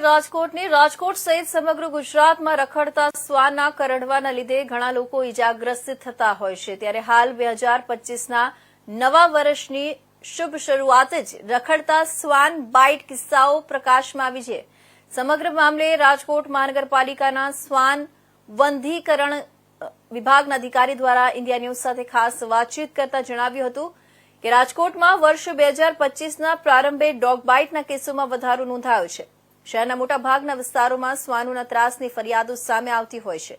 રાજકોટની રાજકોટ સહિત સમગ્ર ગુજરાતમાં રખડતા શ્વાનના કરડવાના લીધે ઘણા લોકો ઇજાગ્રસ્ત થતા હોય છે ત્યારે હાલ 2025ના નવા વર્ષની શુભ શરૂઆત જ રખડતા શ્વાન બાઇટ કિસ્સાઓ પ્રકાશમાં આવી છે। સમગ્ર મામલે રાજકોટ મહાનગરપાલિકાના શ્વાન વંધીકરણ વિભાગના અધિકારી દ્વારા ઇન્ડિયા ન્યૂઝ સાથે ખાસ વાતચીત કરતા જણાવ્યું હતું કે રાજકોટમાં વર્ષ 2025ના પ્રારંભે ડોગ બાઇટના કેસોમાં વધારો નોંધાયો છે। શહેરના મોટાભાગના વિસ્તારોમાં શ્વાનોના ત્રાસની ફરિયાદો સામે આવતી હોય છે,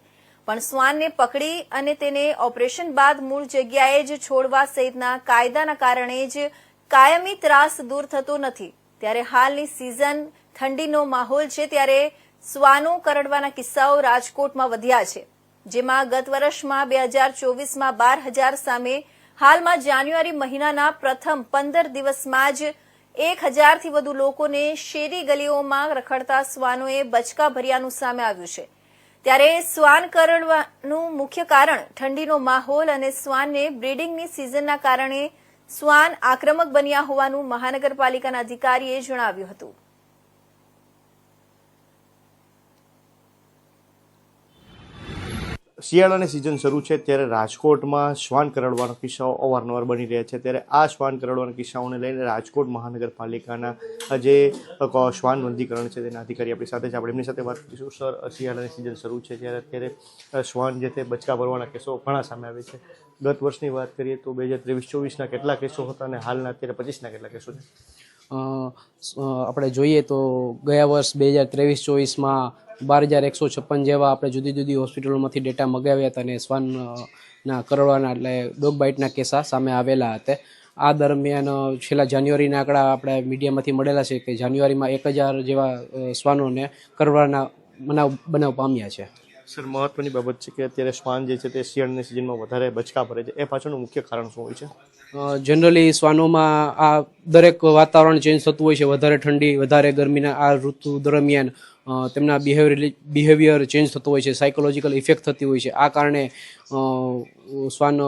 પણ શ્વાનને પકડી અને તેને ઓપરેશન બાદ મૂળ જગ્યાએ જ છોડવા સહિતના કાયદાના કારણે જ કાયમી ત્રાસ દૂર થતો નથી। ત્યારે હાલની સિઝન ઠંડીનો માહોલ છે ત્યારે શ્વાનો કરડવાના કિસ્સાઓ રાજકોટમાં વધ્યા છે, જેમાં ગત વર્ષમાં 2024માં 12,000 સામે હાલમાં જાન્યુઆરી મહિનાના પ્રથમ 15 દિવસમાં જ 1,000થી વધુ લોકોને શેરી ગલીઓમાં રખડતા શ્વાનોએ બચકા ભર્યાનું સામે આવ્યું છે। ત્યારે શ્વાન કરડવાનું મુખ્ય કારણ ઠંડીનો માહોલ અને શ્વાનને બ્રીડિંગની સિઝનના કારણે શ્વાન આક્રમક બન્યા હોવાનું મહાનગરપાલિકાના અધિકારીએ જણાવ્યું હતું। શિયાળાની સિઝન શરૂ છે ત્યારે રાજકોટમાં શ્વાન કરડવાના કિસ્સાઓ અવારનવાર બની રહ્યા છે। ત્યારે આ શ્વાન કરડવાના કિસ્સાઓને લઈને રાજકોટ મહાનગરપાલિકાના જે શ્વાન વંધીકરણ છે તેના અધિકારી આપણી સાથે છે, આપણે એમની સાથે વાત કરીશું। સર, શિયાળાની સિઝન શરૂ છે ત્યારે અત્યારે શ્વાન જે તે બચકા ભરવાના કેસો ઘણા સામે આવે છે। ગત વર્ષની વાત કરીએ તો 2023-24ના કેટલા કેસો હતા અને હાલના અત્યારે 25ના કેટલા કેસો છે? આપણે જોઈએ તો ગયા વર્ષ 2023-24માં 12,156 જેવા આપણે જુદી જુદી હોસ્પિટલોમાંથી ડેટા મગાવ્યા હતા અને શ્વાનના કરડવાના એટલે ડોગ બાઇટના કેસા સામે આવેલા હતા। આ દરમિયાન છેલ્લા જાન્યુઆરીના આંકડા આપણે મીડિયામાંથી મળેલા છે કે જાન્યુઆરીમાં 1,000 જેવા શ્વાનોને કરડવાના બનાવ પામ્યા છે। સર, મહત્વની બાબત છે કે અત્યારે શ્વાન જે છે તે શિયાળાની સિઝનમાં વધારે બચકા ભરે છે, એ પાછળનું મુખ્ય કારણ શું હોય છે? જનરલી શ્વાનોમાં આ દરેક વાતાવરણ ચેન્જ થતું હોય છે, વધારે ઠંડી વધારે ગરમીના આ ઋતુ દરમિયાન તેમના બિહેવિયર ચેન્જ થતો હોય છે, સાયકોલોજીકલ ઇફેક્ટ થતી હોય છે। આ કારણે શ્વાન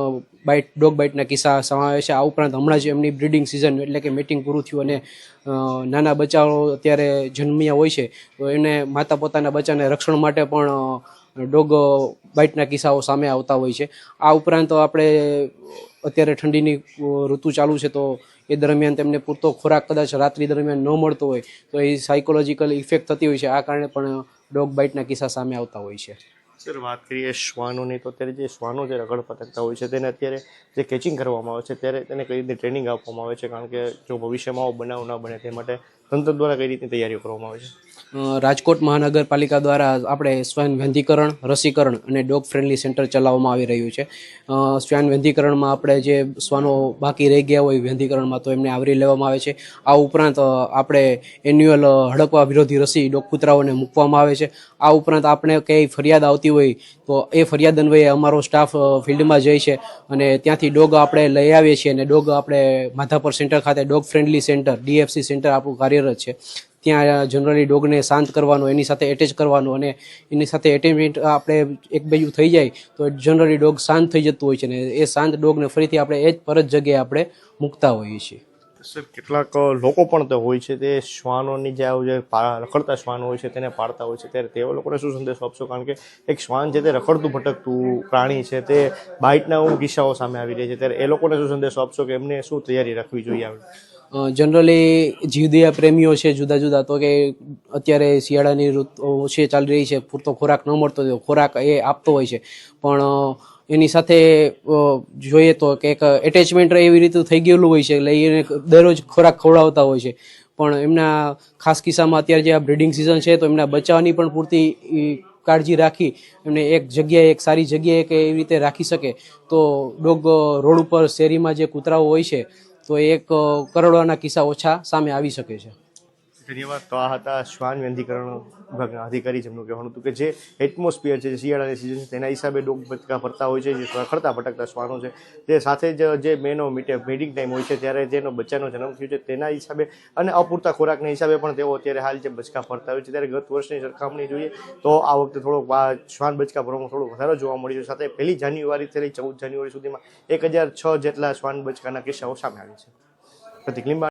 ડોગ બાઇટના કિસ્સા સમાવે છે। આ ઉપરાંત હમણાં જ એમની બ્રીડિંગ સિઝન એટલે કે મેટિંગ પૂરું થયું અને નાના બચ્ચાઓ અત્યારે જન્મ્યા હોય છે તો એને માતા પોતાના બચ્ચાને રક્ષણ માટે પણ ડોગ બાઇટના કિસ્સાઓ સામે આવતા હોય છે। આ ઉપરાંત આપણે અત્યારે ઠંડીની ઋતુ ચાલુ છે તો એ દરમિયાન તેમને પૂરતો ખોરાક કદાચ રાત્રિ દરમિયાન ન મળતો હોય તો એ સાયકોલોજીકલ ઇફેક્ટ થતી હોય છે। આ કારણે પણ ડોગ બાઇટના કિસ્સા સામે આવતા હોય છે। સર, વાત કરીએ શ્વાનોની તો અત્યારે જે શ્વાનો જે રખડ પટકતા હોય છે તેને અત્યારે જે કેચિંગ કરવામાં આવે છે ત્યારે તેને કઈ રીતે ટ્રેનિંગ આપવામાં આવે છે, કારણ કે જો ભવિષ્યમાં આવો બનાવ ન બને તે માટે તંત્ર દ્વારા કઈ રીતની તૈયારીઓ કરવામાં આવે છે? રાજકોટ મહાનગરપાલિકા દ્વારા આપણે શ્વાન વંધીકરણ, રસીકરણ અને ડોગ ફ્રેન્ડલી સેન્ટર ચલાવવામાં આવી રહ્યું છે। શ્વાન વંધીકરણમાં આપણે જે શ્વાનો બાકી રહી ગયા હોય વંધીકરણમાં તો એમને આવરી લેવામાં આવે છે। આ ઉપરાંત આપણે એન્યુઅલ હડકવા વિરોધી રસી ડોગ કૂતરાઓને મૂકવામાં આવે છે। આ ઉપરાંત આપણે કંઈ ફરિયાદ આવતી હોય તો એ ફરિયાદ અન્વયે અમારો સ્ટાફ ફિલ્ડમાં જાય છે અને ત્યાંથી ડોગ આપણે લઈ આવીએ છીએ અને ડોગ આપણે માધાપર સેન્ટર ખાતે dog friendly centre DFC centre આપણું કાર્યરત છે। ત્યાં જનરલી ડોગને શાંત કરવાનો, એની સાથે એટેચ કરવાનો અને એની સાથે એટેચમેન્ટ આપણે એક બાજુ થઈ જાય તો જનરલી ડોગ શાંત થઈ જતું હોય છે ને એ શાંત ડોગને ફરીથી આપણે એ જ પરત જગ્યાએ આપણે મૂકતા હોઈએ છીએ। સર, કેટલાક લોકો પણ તો હોય છે તે શ્વાનોની જે રખડતા શ્વાન હોય છે તેને પાળતા હોય છે, ત્યારે તેવા લોકોને શું સંદેશો આપશો? કારણ કે એક શ્વાન છે તે રખડતું ભટકતું પ્રાણી છે, તે બાઇટના કિસ્સાઓ સામે આવી રહી છે, ત્યારે એ લોકોને શું સંદેશો આપશો કે એમને શું તૈયારી રાખવી જોઈએ? જનરલી જીવદયા પ્રેમીઓ છે જુદા જુદા તો કે અત્યારે શિયાળાની ઋતુ છે ચાલી રહી છે, પૂરતો ખોરાક ન મળતો હોય ખોરાક એ આપતો હોય છે, પણ એની સાથે જોઈએ તો કે એક એટેચમેન્ટ એવી રીતે થઈ ગયેલું હોય છે એટલે એને દરરોજ ખોરાક ખવડાવતા હોય છે, પણ એમના ખાસ કિસ્સામાં અત્યારે જે આ બ્રીડિંગ સિઝન છે તો એમના બચ્ચાઓની પણ પૂરતી કાળજી રાખી એમને એક જગ્યાએ એક સારી જગ્યાએ કે એવી રીતે રાખી શકે તો ડોગ રોડ ઉપર શેરીમાં જે કૂતરાઓ હોય છે તો એક કરડવાના કિસ્સા ઓછા સામે આવી શકે છે। ધન્યવાદ। તો આ હતા શ્વાન વંધીકરણ વિભાગના અધિકારી, જેમનું કહેવાનું હતું કે જે એટમોસ્ફિયર છે, શિયાળાની સિઝન છે તેના હિસાબે ડોગ બચકા ભરતા હોય છે, જે રખડતા ભટકતા શ્વાનો છે તે સાથે જ જે મેનો મીટિંગ ટાઈમ હોય છે ત્યારે જેનો બચ્ચાનો જન્મ થયો છે તેના હિસાબે અને અપૂરતા ખોરાકના હિસાબે પણ તેઓ અત્યારે હાલ જે બચકા ભરતા હોય છે, ત્યારે ગત વર્ષની સરખામણી જોઈએ તો આ વખતે થોડોક શ્વાન બચકા ભરવામાં થોડો વધારે જોવા મળ્યો છે। સાથે 1 જાન્યુઆરીથી લઈ 14 જાન્યુઆરી સુધીમાં 1,006 જેટલા શ્વાન બચકાના કિસ્સાઓ સામે આવી છે। પ્રતિક લીંબા।